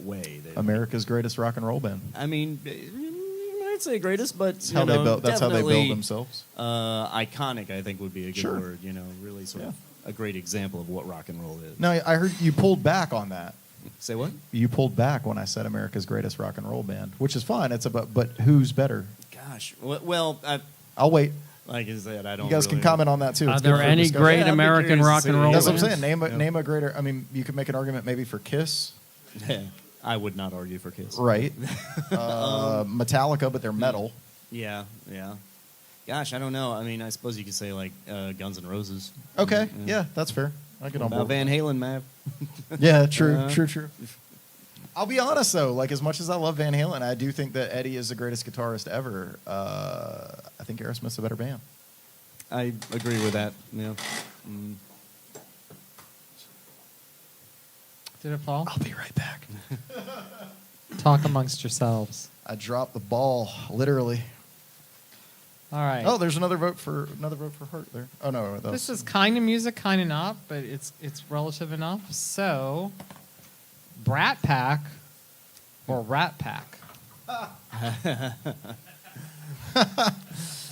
way. America's greatest rock and roll band. I mean, I'd say greatest, but That's how they build. That's how they definitely, build themselves. Iconic, I think, would be a good Sure. word. You know, really sort of a great example of what rock and roll is. No, I heard you pulled back on that. Say what? You pulled back when I said America's greatest rock and roll band, which is fine. It's about, but who's better? Gosh, well, I'll wait. like I said, I don't. You guys really can comment on that too. Are It's good there for any discussion. great Yeah, I'd be American curious to rock and see. roll That's what I'm bands? saying. Yeah. Name a greater. I mean, you could make an argument maybe for Kiss, I would not argue for Kiss. right? Metallica, but they're metal. Yeah. Gosh, I don't know. I mean, I suppose you could say like Guns N' Roses. Okay, yeah, that's fair. I get on About board. Van Halen, Mav. Yeah, true. I'll be honest though. Like as much as I love Van Halen, I do think that Eddie is the greatest guitarist ever. I think Aerosmith's a better band. I agree with that. Yeah. Did it fall? I'll be right back. Talk amongst yourselves. I dropped the ball, literally. All right. Oh, there's another vote for Hart there. Oh no, that This was, is kind of music, kind of not, but it's relative enough. So, Brat Pack or Rat Pack?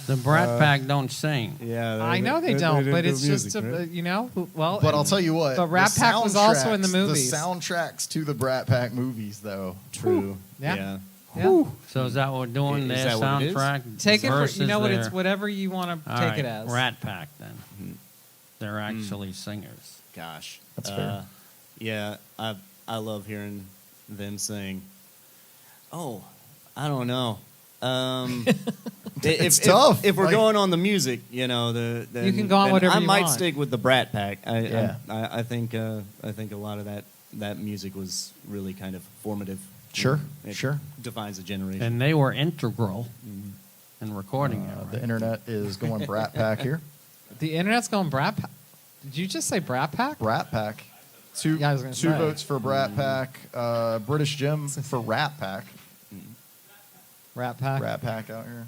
The Brat Pack don't sing. Yeah. I know they don't, but it's just you know. Well, But I'll tell you what. But Rat the Pack was also in the soundtracks- movies. The soundtracks to the Brat Pack movies, though. True. Yeah. Yeah. So is that what we're doing? Is Their that what it is? soundtrack Take it for, versus you know what, their- it's whatever you want to All take right, it as. Rat Pack then. They're actually singers. Gosh, That's fair. Yeah, I love hearing them sing. Oh, I don't know. It's tough. If we're Like- going on the music, you know, You can go on then whatever I you might want. stick with the Brat Pack. Yeah. I think a lot of that music was really kind of formative. Sure, It sure. defines a generation. And they were integral in recording it. Right? The internet is going Brat Pack here. The internet's going Brat Pack. Did you just say Brat Pack? Brat Pack. Two Yeah, I was gonna two say. votes for Brat Pack. British Jim for Rat Pack. Rat Pack. Rat Pack out here.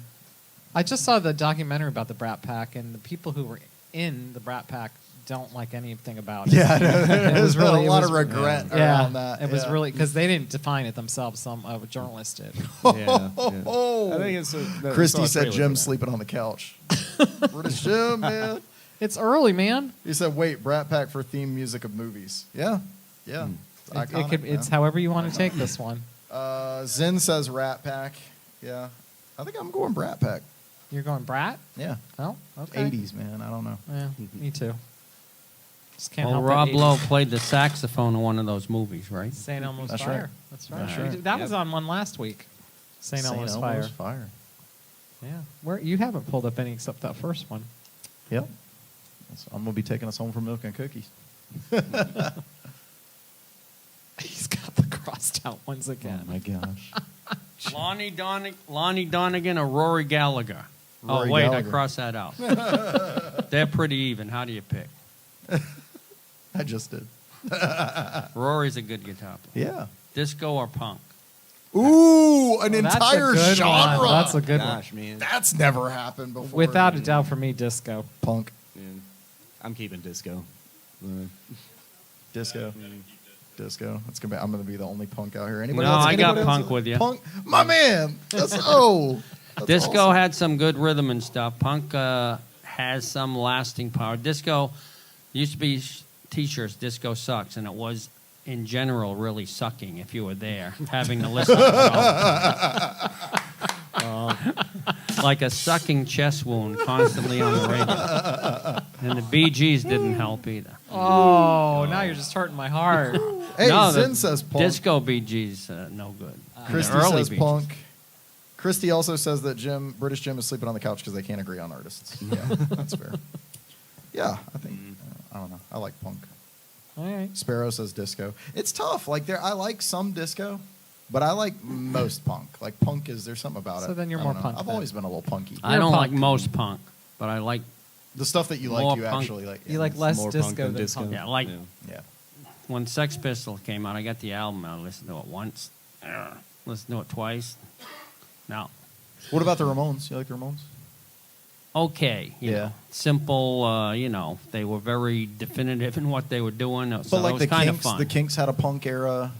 I just saw the documentary about the Brat Pack, and the people who were in the Brat Pack don't like anything about it. Yeah, I know. There's been really- a it lot was- of regret Yeah, around that. it was yeah. really because they didn't define it themselves. Some journalist did. Yeah. Oh, I think it's Christy said Jim's sleeping on the couch. British Jim, man. It's early, man. He said, "Wait, Brat Pack for theme music of movies." Yeah, yeah. It's iconic, It's man. however you want to take this one. Zen says Rat Pack. Yeah, I think I'm going Brat Pack. You're going Brat? Yeah, Oh, okay. 80s, man. I don't know. Yeah, me too. Just can't Well, help Rob it. Lowe played the saxophone in one of those movies, right? St. Elmo's That's Fire. right. That's right. That's We right. did- That was on one last week. St. Elmo's Fire. Fire. Yeah. Where you haven't pulled up any except that first one. Yep. I'm gonna be taking us home for milk and cookies. He's got the crossed out ones again. Oh my gosh. Lonnie Donegan or Rory Gallagher? Rory oh, wait, Gallagher. I crossed that out. They're pretty even. How do you pick? I just did. Rory's a good guitar player. Yeah. Disco or punk? Ooh, an That's a entire good genre. one. That's a good Gosh, man. That's never happened before. one. Without a doubt, for me, disco. Punk, Man, I'm keeping disco. disco, disco. It's gonna be. I'm gonna be the only punk out here. Anybody No, else? I got Anybody else? punk with you. Punk, my man. That's That's Disco awesome. had some good rhythm and stuff. Punk has some lasting power. Disco used to be T-shirts. Disco sucks, and it was in general really sucking if you were there, having to listen to it all. Like a sucking chest wound constantly on the radio. And the Bee Gees didn't help either. Oh, now you're just hurting my heart. Hey, No, Zen the says punk. Disco Bee Gees, no good. And the Christy early says Bee Gees. punk. Christy also says that British Jim is sleeping on the couch because they can't agree on artists. Yeah, that's fair. Yeah, I think. I don't know. I like punk. All right. Sparrow says disco. It's tough. Like I like some disco, but I like most punk. Like punk there's something about it. So then you're I more don't know. punk I've then. always been a little punky. I don't punk. like most punk, but I like, The stuff that you like, More you You punk. actually like. like less more disco punk than than disco. punk. yeah, like Yeah. when Sex Pistols came out, I got the album. I listened to it once, listened to it twice. No. What about the Ramones? You like the Ramones? Okay, you Yeah. know, simple. They were very definitive in what they were doing. So But like it was the kind of Kinks, fun. the Kinks had a punk era,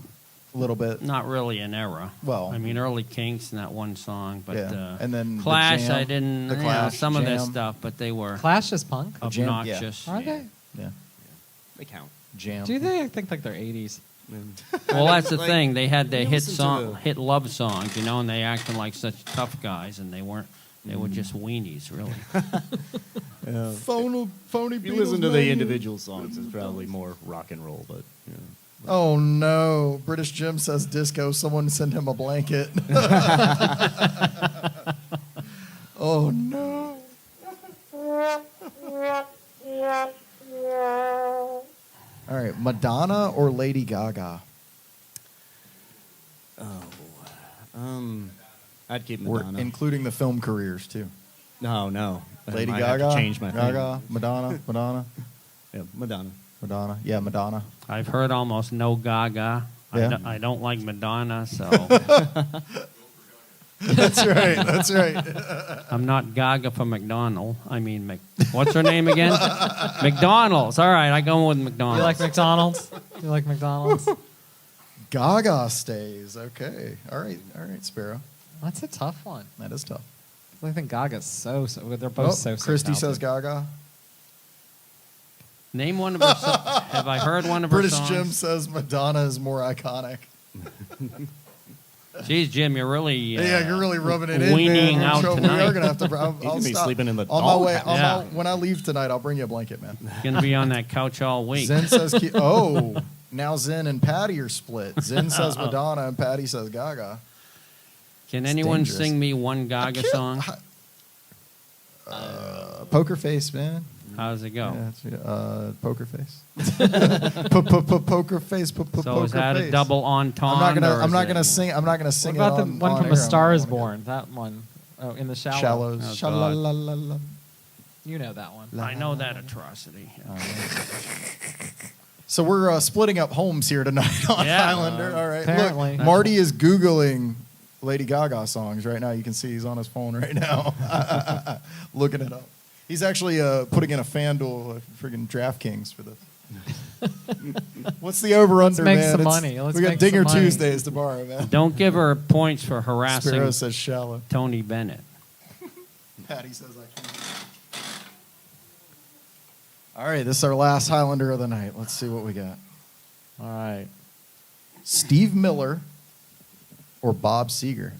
a little bit. Not really an era. Well- I mean, early Kinks and that one song, but Yeah. And then the Clash. Jam, I didn't. the you know, Clash, some of their Jam. stuff, but they were Clash is punk. Jam, yeah. obnoxious. Are they? Yeah. They count. Jam. Do they? I think like they're 80s. Well, that's the Like, thing. They had their you hit listen to song, the- hit love songs, and they acted like such tough guys, and they weren't. They were just weenies, really. Phony If you listen to Beatles, the man. individual songs, it's probably more rock and roll, but you know. Oh no! British Jim says disco. Someone send him a blanket. Oh no! All right, Madonna or Lady Gaga? I'd keep We're Madonna. including the film careers too. No. Lady I have Gaga, to change my Gaga, Madonna, Madonna, thing. Yeah, Madonna. Madonna. Yeah, Madonna. I've heard almost no Gaga. Yeah. I don't like Madonna, so That's right. That's right. I'm not Gaga for McDonald. I mean, what's her name again? McDonald's. All right, I go with McDonald's. You like McDonald's? You like McDonald's? Gaga stays. Okay. All right. All right, Sparrow. That's a tough one. That is tough. I think Gaga's so. They're both so. Christy says talented. Gaga. Name one of her songs. Have I heard one of her British songs? Jim says Madonna is more iconic. Geez, Jim, you're really Yeah, you're really rubbing it in, weaning man. out We tonight. are gonna have to. I'll gonna be stop. sleeping in the on my way. doghouse. When I leave tonight, I'll bring you a blanket, man. Gonna be on that couch all week. Zen says, "Oh, now Zen and Patty are split. Zen says Madonna, and Patty says Gaga." Can It's anyone dangerous. sing me one Gaga song? Poker face, man. How does it go? Yeah, poker face. Poker face. So is that a double entendre? I'm not gonna sing. I'm not gonna What sing about it the on, one on from air. A Star Is I don't wanna Born? That one. Oh, in the go. shallows. Shallows. Oh, Shalala. You know that one. I know that atrocity. So we're splitting up homes here tonight on Yeah. Highlander. All right. Apparently. Look, Marty is Googling Lady Gaga songs right now. You can see he's on his phone right now, looking it up. He's actually putting in a FanDuel, friggin' DraftKings for this. What's the over/under, make man? some It's- money. Let's we got make some Dinger money. Tuesdays tomorrow, man. Don't give her points for harassing Sparrow says shallow. Tony Bennett. Patty says I can't. All right, this is our last Highlander of the night. Let's see what we got. All right. Steve Miller or Bob Seger?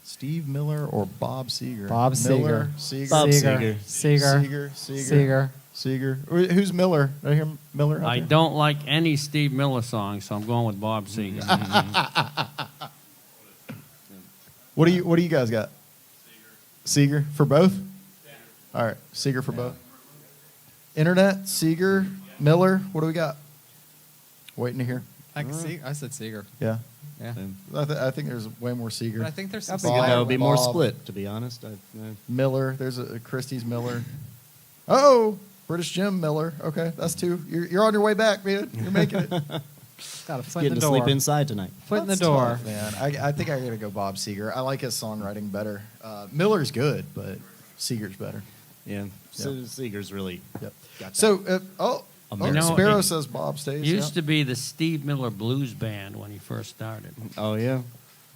Steve Miller or Bob Seger? Bob Miller, Seger. Seger. Bob Seger. Seger. Seger. Seger. Who's Miller? Did I hear Miller out I there? don't like any Steve Miller song, so I'm going with Bob Seger. What do you guys got? Seger for both? All right, Seger for both. Internet, Seger, Miller. What do we got? Waiting to hear. I said Seger. Yeah, Yeah. I think there's way more Seger. But I think there's some I think that would be Bob. more split, to be honest. Miller. There's a Christie's Miller. Oh, British Jim Miller. Okay, that's two. You're on your way back, man. You're making it. got a foot in Getting the to door. sleep inside tonight. Foot in the That's door. tough, man. I think I gotta go Bob Seger. I like his songwriting better. Miller's good, but Seger's better. Yeah, Seeger's really Yep. got that. So, American. Sparrow it says Bob stays. Used to be the Steve Miller Blues Band when he first started. Oh yeah.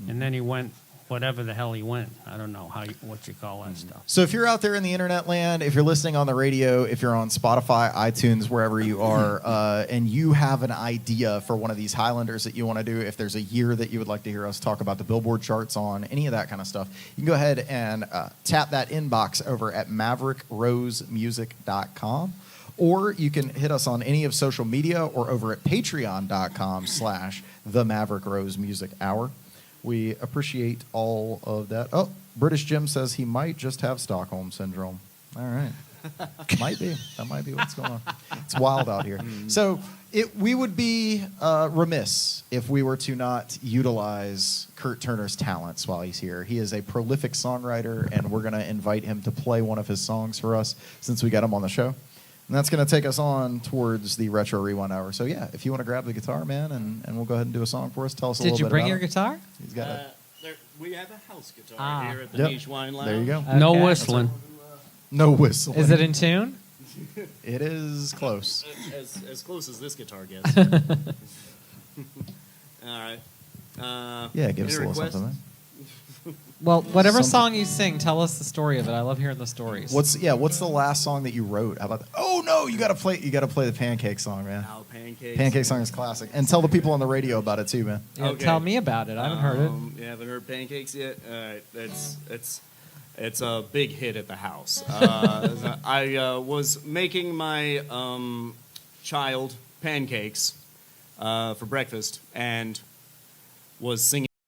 And then he went whatever the hell he went. I don't know what you call that stuff. So if you're out there in the internet land, if you're listening on the radio, if you're on Spotify, iTunes, wherever you are, and you have an idea for one of these Highlanders that you want to do, if there's a year that you would like to hear us talk about the Billboard charts on, any of that kind of stuff, you can go ahead and tap that inbox over at MaverickRoseMusic.com. Or you can hit us on any of social media or over at patreon.com/The Maverick Rose Music Hour. We appreciate all of that. Oh, British Jim says he might just have Stockholm Syndrome. All right. Might be. That might be what's going on. It's wild out here. So we would be remiss if we were to not utilize Curt Turner's talents while he's here. He is a prolific songwriter, and we're going to invite him to play one of his songs for us since we got him on the show. And that's going to take us on towards the Retro Rewind Hour. So, yeah, if you want to grab the guitar, man, and we'll go ahead and do a song for us. Tell us a Did little you bit bring about your it. guitar? He's got it. We have a house guitar Ah. here at the Yep. Niche Wine Lounge. There you go. No Okay. whistling. No whistle. Is it in tune? It is close. As close as this guitar gets. All right. Yeah, give us a any little requests? something, man. Well, whatever Something. song you sing, tell us the story of it. I love hearing the stories. What's the last song that you wrote? How about that? Oh no, you gotta play the Pancake song, man. Oh, pancakes. Pancake song is classic. And tell the people on the radio about it too, man. Yeah, Okay. Tell me about it. I haven't heard it. You haven't heard pancakes yet? All right, it's a big hit at the house. I was making my child pancakes for breakfast and was singing